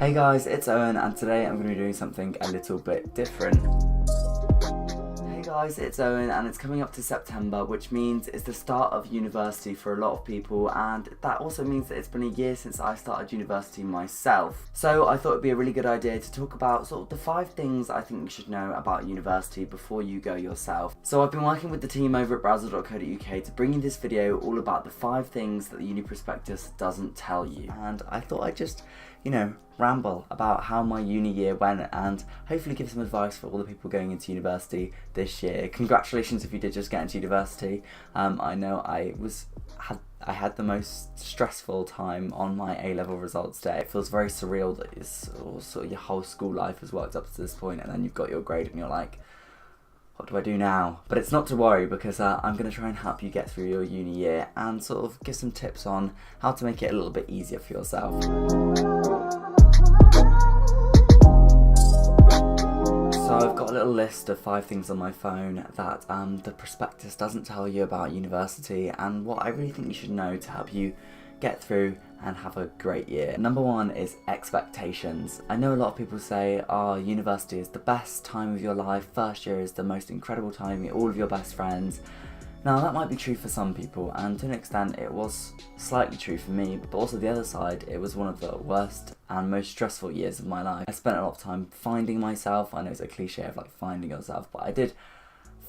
Hey guys, it's Owen and today I'm going to be doing something a little bit different. Hey guys, it's Owen and it's coming up to September, which means it's the start of university for a lot of people, and that also means that it's been a year since I started university myself. So I thought it'd be a really good idea to talk about sort of the 5 things I think you should know about university before you go yourself. So I've been working with the team over at browser.co.uk to bring you this video all about the 5 things that the uni prospectus doesn't tell you. And I thought I'd just, ramble about how my uni year went and hopefully give some advice for all the people going into university this year. Congratulations if you did just get into university. I know I had the most stressful time on my A-level results day. It feels very surreal that it's sort of your whole school life has worked up to this point and then you've got your grade and you're like, what do I do now? But it's not to worry because I'm going to try and help you get through your uni year and sort of give some tips on how to make it a little bit easier for yourself. So I've got a little list of 5 things on my phone that the prospectus doesn't tell you about university and what I really think you should know to help you get through and have a great year. Number 1 is expectations. I know a lot of people say, university is the best time of your life, first year is the most incredible time, you meet all of your best friends. Now that might be true for some people, and to an extent it was slightly true for me, but also the other side, it was one of the worst and most stressful years of my life. I spent a lot of time finding myself. I know it's a cliche of like finding yourself, but I did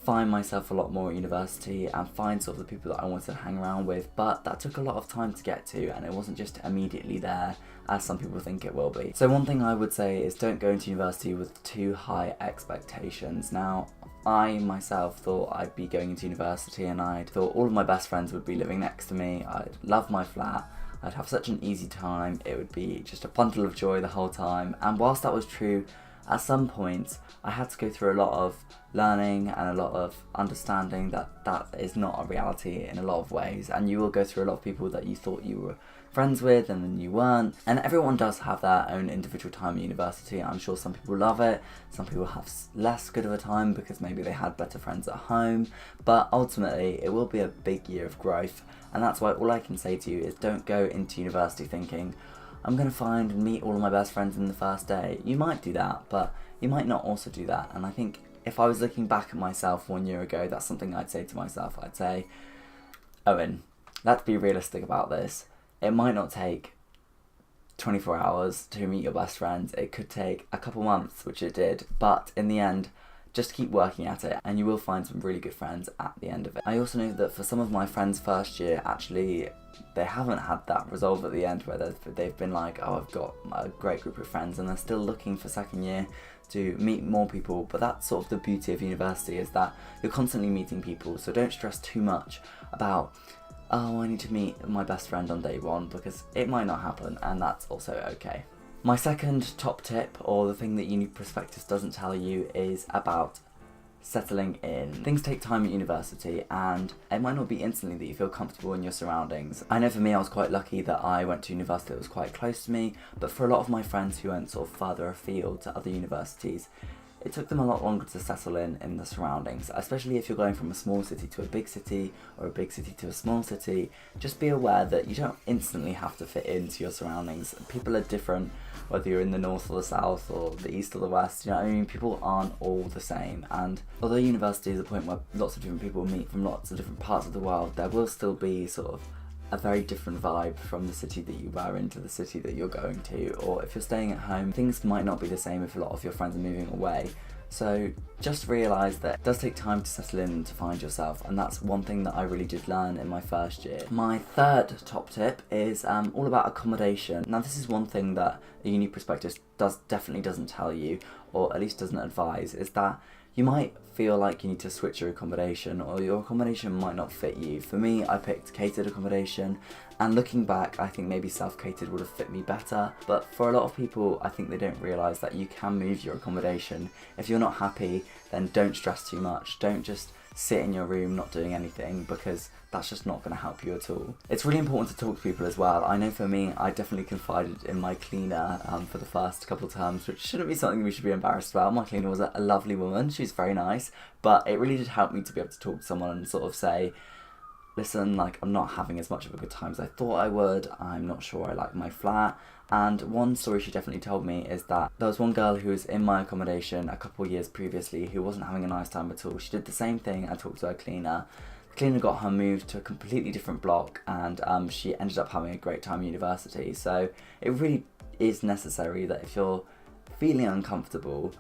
find myself a lot more at university and find sort of the people that I wanted to hang around with, but that took a lot of time to get to and it wasn't just immediately there as some people think it will be. So one thing I would say is don't go into university with too high expectations. Now I myself thought I'd be going into university and I thought all of my best friends would be living next to me, I'd love my flat, I'd have such an easy time, it would be just a bundle of joy the whole time, and whilst that was true, at some point I had to go through a lot of learning and a lot of understanding that that is not a reality in a lot of ways, and you will go through a lot of people that you thought you were friends with and then you weren't, and everyone does have their own individual time at university. I'm sure some people love it, some people have less good of a time because maybe they had better friends at home, but ultimately it will be a big year of growth, and that's why all I can say to you is don't go into university thinking I'm going to find and meet all of my best friends in the first day. You might do that, but you might not also do that, and I think if I was looking back at myself 1 year ago, that's something I'd say to myself. I'd say, Owen, let's be realistic about this. It might not take 24 hours to meet your best friends. It could take a couple months, which it did, but in the end, just keep working at it and you will find some really good friends at the end of it. I also know that for some of my friends first year, actually, they haven't had that resolve at the end where they've been like, oh, I've got a great group of friends, and they're still looking for second year to meet more people. But that's sort of the beauty of university, is that you're constantly meeting people, so don't stress too much about, oh, I need to meet my best friend on day 1, because it might not happen, and that's also okay. My second top tip, or the thing that uni prospectus doesn't tell you, is about settling in. Things take time at university and it might not be instantly that you feel comfortable in your surroundings. I know for me I was quite lucky that I went to university that was quite close to me, but for a lot of my friends who went sort of further afield to other universities, it took them a lot longer to settle in the surroundings, especially if you're going from a small city to a big city or a big city to a small city. Just be aware that you don't instantly have to fit into your surroundings. People are different, whether you're in the north or the south or the east or the west, you know what I mean? People aren't all the same, and although university is a point where lots of different people meet from lots of different parts of the world, there will still be sort of a very different vibe from the city that you were in to the city that you're going to, or if you're staying at home, things might not be the same if a lot of your friends are moving away. So just realise that it does take time to settle in and to find yourself, and that's one thing that I really did learn in my first year. My third top tip is all about accommodation. Now this is one thing that a uni prospectus definitely doesn't tell you, or at least doesn't advise, is that you might feel like you need to switch your accommodation, or your accommodation might not fit you. For me, I picked catered accommodation, and looking back, I think maybe self-catered would have fit me better, but for a lot of people, I think they don't realise that you can move your accommodation. If you're not happy, then don't stress too much. Don't just sit in your room not doing anything, because that's just not going to help you at all. It's really important to talk to people as well. I know for me, I definitely confided in my cleaner for the first couple of terms, which shouldn't be something we should be embarrassed about. My cleaner was a lovely woman, she's very nice, but it really did help me to be able to talk to someone and sort of say, listen, like, I'm not having as much of a good time as I thought I would, I'm not sure I like my flat, And one story she definitely told me is that there was one girl who was in my accommodation a couple of years previously who wasn't having a nice time at all. She did the same thing and talked to her cleaner. The cleaner got her moved to a completely different block, and she ended up having a great time at university. So it really is necessary that if you're feeling uncomfortable,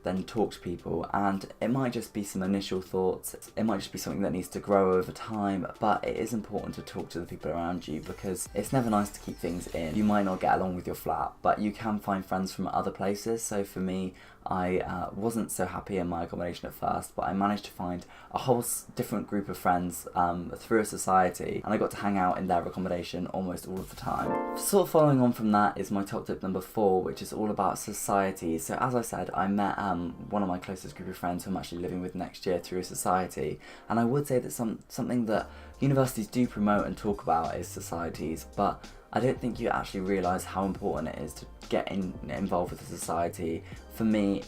then talk to people, and it might just be some initial thoughts, it might just be something that needs to grow over time, but it is important to talk to the people around you, because it's never nice to keep things in. You might not get along with your flat, but you can find friends from other places. So for me, I wasn't so happy in my accommodation at first, but I managed to find a whole different group of friends through a society, and I got to hang out in their accommodation almost all of the time. Sort of following on from that is my top tip number 4, which is all about society. So as I said, I met one of my closest group of friends who I'm actually living with next year through a society, and I would say that something that universities do promote and talk about is societies, but I don't think you actually realise how important it is to get involved with the society. For me,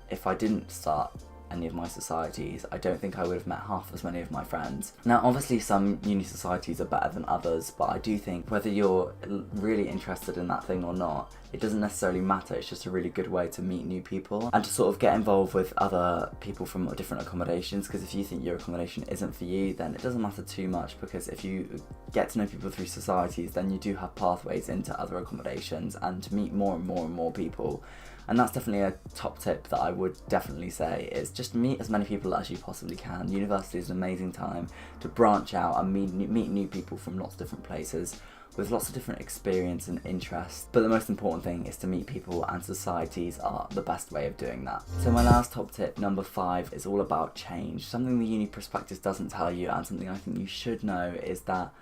if I didn't start any of my societies, I don't think I would have met half as many of my friends. Now obviously some uni societies are better than others, but I do think whether you're really interested in that thing or not, it doesn't necessarily matter. It's just a really good way to meet new people and to sort of get involved with other people from different accommodations, because if you think your accommodation isn't for you, then it doesn't matter too much, because if you get to know people through societies, then you do have pathways into other accommodations and to meet more and more and more people. And that's definitely a top tip that I would definitely say, is just meet as many people as you possibly can. University is an amazing time to branch out and meet new people from lots of different places with lots of different experience and interests. But the most important thing is to meet people, and societies are the best way of doing that. So my last top tip, number 5, is all about change. Something the uni prospectus doesn't tell you, and something I think you should know, is that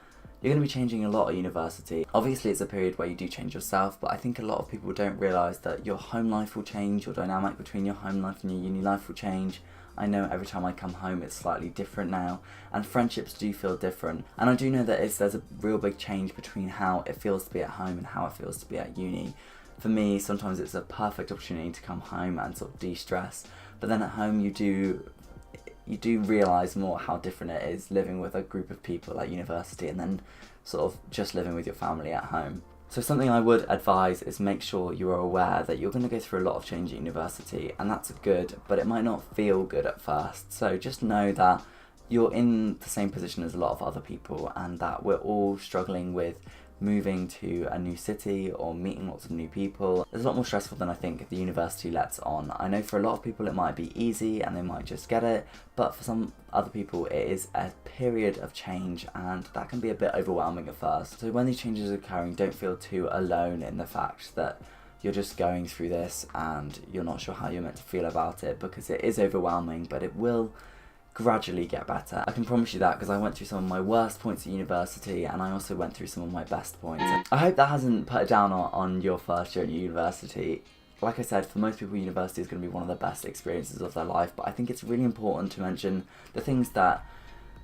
you're going to be changing a lot at university. Obviously it's a period where you do change yourself, but I think a lot of people don't realise that your home life will change, your dynamic between your home life and your uni life will change. I know every time I come home it's slightly different now, and friendships do feel different. And I do know that there's a real big change between how it feels to be at home and how it feels to be at uni. For me, sometimes it's a perfect opportunity to come home and sort of de-stress, but then at home you do realise more how different it is living with a group of people at university and then sort of just living with your family at home. So something I would advise is make sure you are aware that you're going to go through a lot of change at university, and that's good, but it might not feel good at first. So just know that you're in the same position as a lot of other people, and that we're all struggling with moving to a new city or meeting lots of new people. It's a lot more stressful than I think the university lets on. I know for a lot of people it might be easy and they might just get it, but for some other people it is a period of change, and that can be a bit overwhelming at first. So when these changes are occurring, don't feel too alone in the fact that you're just going through this and you're not sure how you're meant to feel about it, because it is overwhelming, but it will gradually get better. I can promise you that, because I went through some of my worst points at university, and I also went through some of my best points. I hope that hasn't put it down on your first year at university. Like I said, for most people university is going to be one of the best experiences of their life, but I think it's really important to mention the things that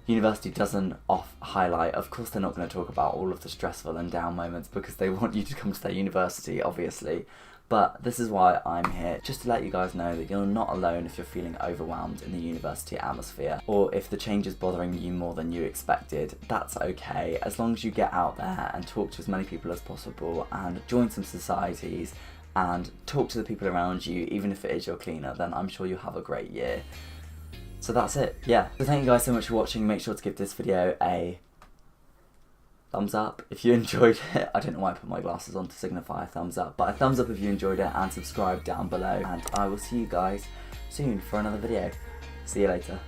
university doesn't highlight. Of course they're not going to talk about all of the stressful and down moments, because they want you to come to their university, obviously. But this is why I'm here, just to let you guys know that you're not alone if you're feeling overwhelmed in the university atmosphere, or if the change is bothering you more than you expected. That's okay, as long as you get out there and talk to as many people as possible and join some societies and talk to the people around you, even if it is your cleaner, then I'm sure you'll have a great year. So that's it, yeah. So thank you guys so much for watching. Make sure to give this video a thumbs up if you enjoyed it. I don't know why I put my glasses on to signify a thumbs up, but a thumbs up if you enjoyed it, and subscribe down below, and I will see you guys soon for another video. See you later.